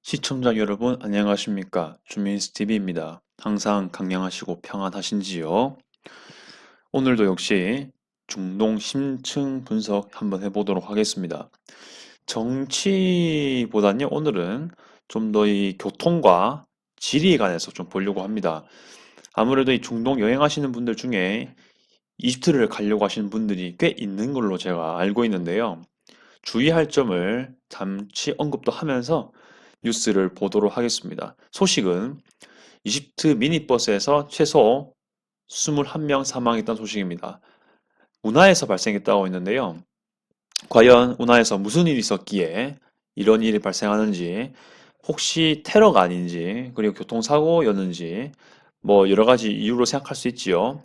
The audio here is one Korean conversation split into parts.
시청자 여러분 안녕하십니까? 주민스티비입니다. 항상 강량하시고 평안하신지요? 오늘도 역시 중동 심층 분석 한번 해보도록 하겠습니다. 정치보다는요, 오늘은 좀 더 이 교통과 지리에 관해서 좀 보려고 합니다. 아무래도 이 중동 여행하시는 분들 중에 이집트를 가려고 하시는 분들이 꽤 있는 걸로 제가 알고 있는데요. 주의할 점을 잠시 언급도 하면서 뉴스를 보도록 하겠습니다. 소식은 이집트 미니버스에서 최소 21명 사망했다는 소식입니다. 운하에서 발생했다고 했는데요. 과연 운하에서 무슨 일이 있었기에 이런 일이 발생하는지, 혹시 테러가 아닌지, 그리고 교통사고였는지, 뭐 여러 가지 이유로 생각할 수 있지요.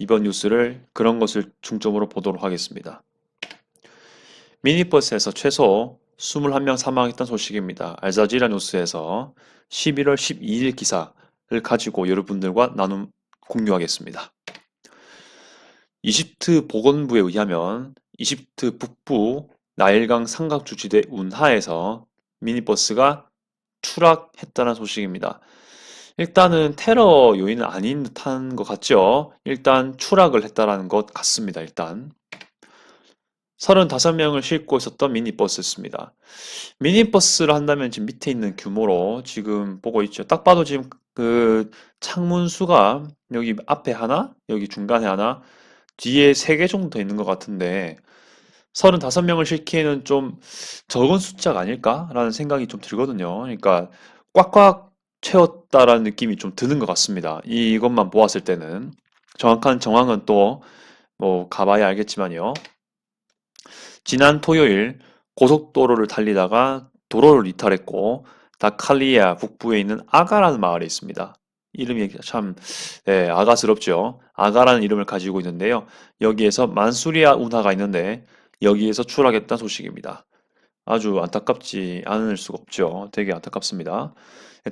이번 뉴스를 그런 것을 중점으로 보도록 하겠습니다. 미니버스에서 최소 21명 사망했다는 소식입니다. 알자지라 뉴스에서 11월 12일 기사를 가지고 여러분들과 공유하겠습니다. 이집트 보건부에 의하면 이집트 북부 나일강 삼각주지대 운하에서 미니버스가 추락했다는 소식입니다. 일단은 테러 요인은 아닌 듯한 것 같죠? 일단 추락을 했다는 것 같습니다. 일단 35명을 싣고 있었던 미니버스였습니다. 미니버스를 한다면 지금 밑에 있는 규모로 지금 보고 있죠. 딱 봐도 지금 그 창문 수가 여기 앞에 하나, 여기 중간에 하나, 뒤에 3개 정도 더 있는 것 같은데 35명을 싣기에는 좀 적은 숫자가 아닐까라는 생각이 좀 들거든요. 그러니까 꽉꽉 채웠다라는 느낌이 좀 드는 것 같습니다. 이것만 보았을 때는 정확한 정황은 또 뭐 가봐야 알겠지만요. 지난 토요일 고속도로를 달리다가 도로를 이탈했고 다칼리아 북부에 있는 아가라는 마을에 있습니다. 이름이 참 아가스럽죠. 아가라는 이름을 가지고 있는데요. 여기에서 만수리아 운하가 있는데 여기에서 추락했다는 소식입니다. 아주 안타깝지 않을 수가 없죠. 되게 안타깝습니다.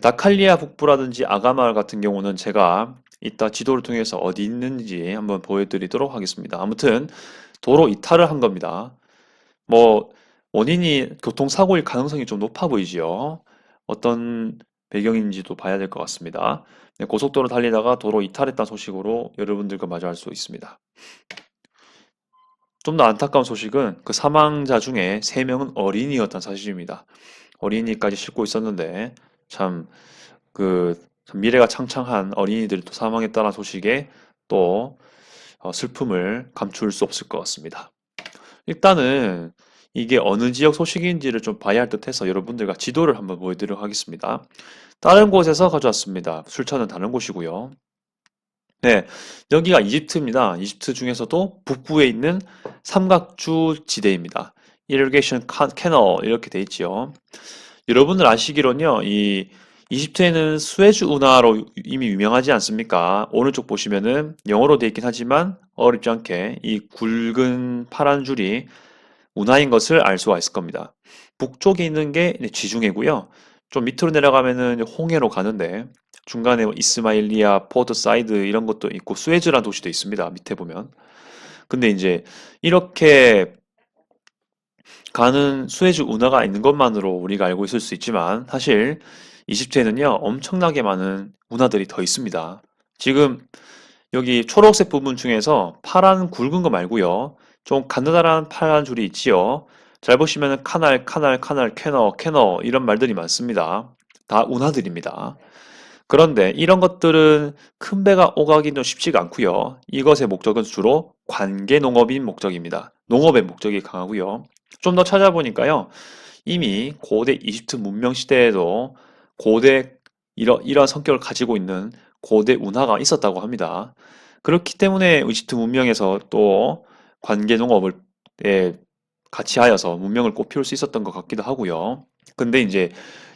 다칼리아 북부라든지 아가마을 같은 경우는 제가 이따 지도를 통해서 어디 있는지 한번 보여드리도록 하겠습니다. 아무튼 도로 이탈을 한 겁니다. 뭐 원인이 교통사고일 가능성이 좀 높아 보이지요. 어떤 배경인지도 봐야 될 것 같습니다. 네, 고속도로 달리다가 도로 이탈했다는 소식으로 여러분들과 마주할 수 있습니다. 좀 더 안타까운 소식은 그 사망자 중에 3명은 어린이였다는 사실입니다. 어린이까지 싣고 있었는데 참 미래가 창창한 어린이들이 또 사망했다는 소식에 또 슬픔을 감출 수 없을 것 같습니다. 일단은 이게 어느 지역 소식인지를 좀 봐야 할 듯해서 여러분들과 지도를 한번 보여드리도록 하겠습니다. 다른 곳에서 가져왔습니다. 출처는 다른 곳이고요. 네, 여기가 이집트입니다. 이집트 중에서도 북부에 있는 삼각주 지대입니다. Irrigation Canal 이렇게 돼 있지요. 여러분들 아시기로는요, 이 이집트에는 수에즈 운하로 이미 유명하지 않습니까? 오른쪽 보시면은 영어로 돼 있긴 하지만 어렵지 않게 이 굵은 파란 줄이 운하인 것을 알 수가 있을 겁니다. 북쪽에 있는 게 지중해고요. 좀 밑으로 내려가면은 홍해로 가는데 중간에 뭐 이스마일리아, 포트 사이드 이런 것도 있고 수에즈라는 도시도 있습니다. 밑에 보면. 근데 이제 이렇게 가는 수에즈 운하가 있는 것만으로 우리가 알고 있을 수 있지만 사실 이집트에는요 엄청나게 많은 운하들이 더 있습니다. 지금 여기 초록색 부분 중에서 파란 굵은 거 말고요. 좀 가느다란 파란 줄이 있지요. 잘 보시면은 카날, 카날, 카날, 캐너, 캐너 이런 말들이 많습니다. 다 운하들입니다. 그런데 이런 것들은 큰 배가 오가기는 쉽지가 않고요. 이것의 목적은 주로 관계 농업인 목적입니다. 농업의 목적이 강하고요. 좀 더 찾아보니까요. 이미 고대 이집트 문명 시대에도 고대 이런 성격을 가지고 있는 고대 운하가 있었다고 합니다. 그렇기 때문에 이집트 문명에서 또 관계 농업을 같이 하여서 문명을 꽃피울 수 있었던 것 같기도 하고요. 근데 이제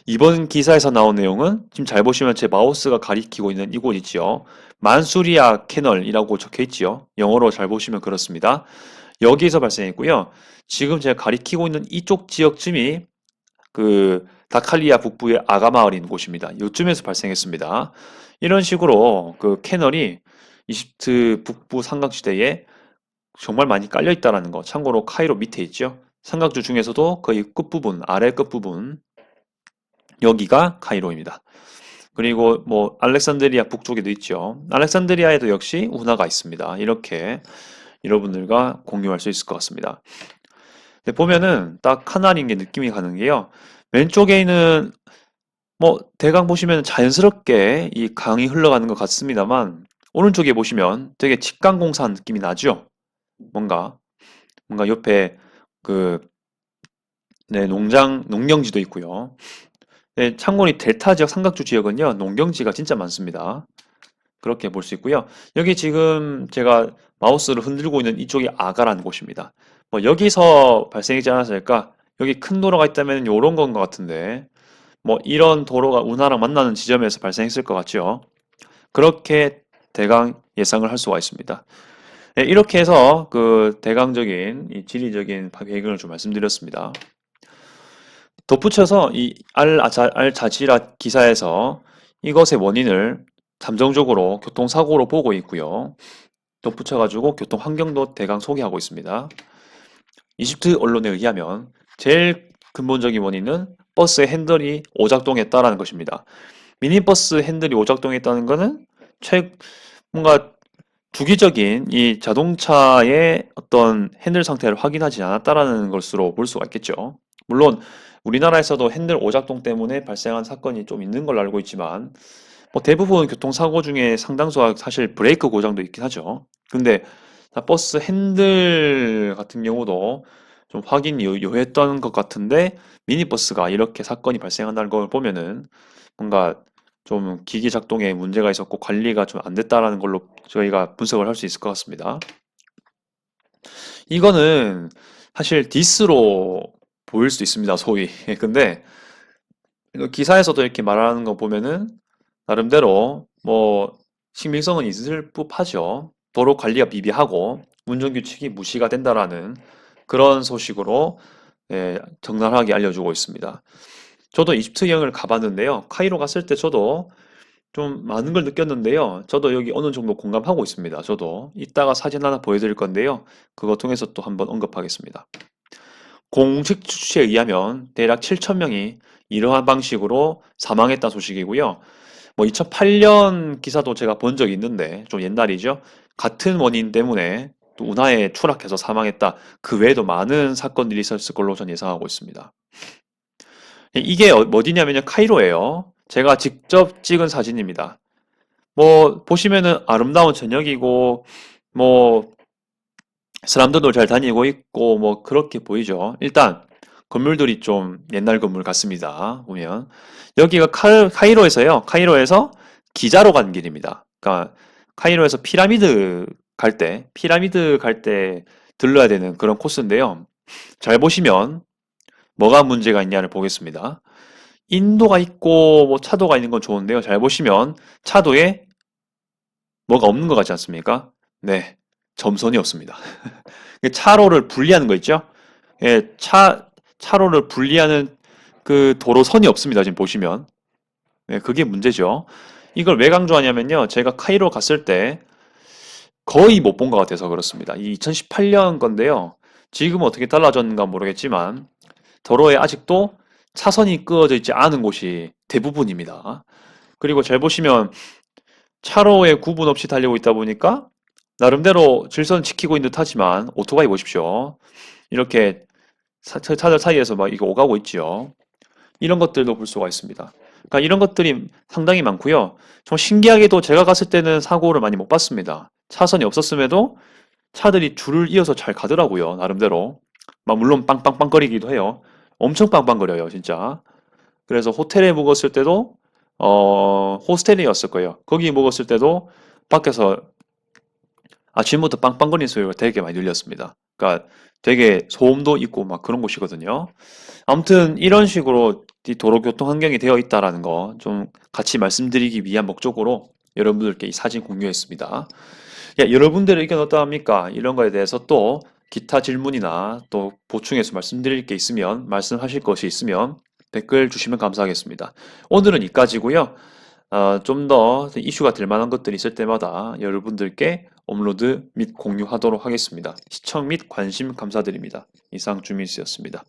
이번 기사에서 나온 내용은 지금 잘 보시면 제 마우스가 가리키고 있는 이곳 있지요. 만수리아 캐널이라고 적혀 있지요. 영어로 잘 보시면 그렇습니다. 여기에서 발생했고요. 지금 제가 가리키고 있는 이쪽 지역쯤이 그 다칼리아 북부의 아가마을인 곳입니다. 이쯤에서 발생했습니다. 이런 식으로 그 캐널이 이집트 북부 삼각지대에 정말 많이 깔려 있다는 거. 참고로 카이로 밑에 있죠. 삼각주 중에서도 거의 끝부분, 아래 끝부분 여기가 카이로입니다. 그리고 뭐 알렉산드리아 북쪽에도 있죠. 알렉산드리아에도 역시 운하가 있습니다. 이렇게 여러분들과 공유할 수 있을 것 같습니다. 네, 보면은 딱 하나인 게 느낌이 가는 게요. 왼쪽에 있는 뭐 대강 보시면 자연스럽게 이 강이 흘러가는 것 같습니다만 오른쪽에 보시면 되게 직강공사한 느낌이 나죠. 뭔가 옆에 그 네, 농경지도 있고요. 네, 참고로 이 델타 지역 삼각주 지역은요, 농경지가 진짜 많습니다. 그렇게 볼 수 있고요. 여기 지금 제가 마우스를 흔들고 있는 이쪽이 아가라는 곳입니다. 뭐 여기서 발생하지 않았을까? 여기 큰 도로가 있다면 이런 건 것 같은데 뭐 이런 도로가 운하랑 만나는 지점에서 발생했을 것 같죠. 그렇게 대강 예상을 할 수가 있습니다. 네, 이렇게 해서 그 대강적인 이 지리적인 배경을 좀 말씀드렸습니다. 덧붙여서 이 알자지라 기사에서 이것의 원인을 잠정적으로 교통사고로 보고 있고요. 덧붙여가지고 교통환경도 대강 소개하고 있습니다. 이집트 언론에 의하면 제일 근본적인 원인은 버스의 핸들이 오작동했다라는 것입니다. 미니버스 핸들이 오작동했다는 것은 뭔가 주기적인 이 자동차의 어떤 핸들 상태를 확인하지 않았다라는 것으로 볼 수가 있겠죠. 물론 우리나라에서도 핸들 오작동 때문에 발생한 사건이 좀 있는 걸로 알고 있지만 뭐 대부분 교통사고 중에 상당수가 사실 브레이크 고장도 있긴 하죠. 근데 버스 핸들 같은 경우도 좀 확인이 요했던 것 같은데 미니버스가 이렇게 사건이 발생한다는 걸 보면은 뭔가 좀 기기 작동에 문제가 있었고 관리가 좀 안 됐다라는 걸로 저희가 분석을 할 수 있을 것 같습니다. 이거는 사실 디스로 보일 수 있습니다, 소위. 근데 이거 기사에서도 이렇게 말하는 거 보면은 나름대로 뭐 신빙성은 있을 법하죠. 도로 관리가 비비하고 운전 규칙이 무시가 된다라는 그런 소식으로 적나라하게 알려주고 있습니다. 저도 이집트 여행을 가봤는데요. 카이로 갔을 때 저도 좀 많은 걸 느꼈는데요. 저도 여기 어느 정도 공감하고 있습니다. 저도 이따가 사진 하나 보여드릴 건데요. 그거 통해서 또 한번 언급하겠습니다. 공식 추치에 의하면 대략 7천 명이 이러한 방식으로 사망했다는 소식이고요. 뭐 2008년 기사도 제가 본 적이 있는데 좀 옛날이죠. 같은 원인 때문에 또 운하에 추락해서 사망했다. 그 외에도 많은 사건들이 있었을 걸로 저는 예상하고 있습니다. 이게 어디냐면요. 카이로예요. 제가 직접 찍은 사진입니다. 뭐 보시면은 아름다운 저녁이고 뭐 사람들도 잘 다니고 있고 뭐 그렇게 보이죠. 일단 건물들이 좀 옛날 건물 같습니다. 보면 여기가 카이로에서요. 카이로에서 기자로 가는 길입니다. 그러니까 카이로에서 피라미드 갈 때 들러야 되는 그런 코스인데요. 잘 보시면 뭐가 문제가 있냐를 보겠습니다. 인도가 있고 뭐 차도가 있는 건 좋은데요. 잘 보시면 차도에 뭐가 없는 것 같지 않습니까? 네, 점선이 없습니다. 차로를 분리하는 거 있죠? 예, 차로를 분리하는 그 도로선이 없습니다. 지금 보시면. 네, 그게 문제죠. 이걸 왜 강조하냐면요. 제가 카이로 갔을 때 거의 못 본 것 같아서 그렇습니다. 이 2018년 건데요. 지금은 어떻게 달라졌는가 모르겠지만 도로에 아직도 차선이 끄어져 있지 않은 곳이 대부분입니다. 그리고 잘 보시면 차로에 구분 없이 달리고 있다 보니까 나름대로 질서는 지키고 있는 듯 하지만 오토바이 보십시오. 이렇게 차들 사이에서 막 이거 오가고 있지요. 이런 것들도 볼 수가 있습니다. 그러니까 이런 것들이 상당히 많고요. 좀 신기하게도 제가 갔을 때는 사고를 많이 못 봤습니다. 차선이 없었음에도 차들이 줄을 이어서 잘 가더라고요. 나름대로. 막 물론 빵빵빵거리기도 해요. 엄청 빵빵거려요, 진짜. 그래서 호텔에 묵었을 때도 호스텔이었을 거예요. 거기 묵었을 때도 밖에서 아침부터 빵빵거리는 소리가 되게 많이 들렸습니다. 그러니까 되게 소음도 있고 막 그런 곳이거든요. 아무튼 이런 식으로 이 도로 교통 환경이 되어 있다라는 거 좀 같이 말씀드리기 위한 목적으로 여러분들께 이 사진 공유했습니다. 야, 여러분들의 의견 어떠합니까? 이런 거에 대해서 또 기타 질문이나 또 보충해서 말씀드릴 게 있으면 말씀하실 것이 있으면 댓글 주시면 감사하겠습니다. 오늘은 이까지고요. 좀 더 이슈가 될 만한 것들이 있을 때마다 여러분들께 업로드 및 공유하도록 하겠습니다. 시청 및 관심 감사드립니다. 이상 주민수였습니다.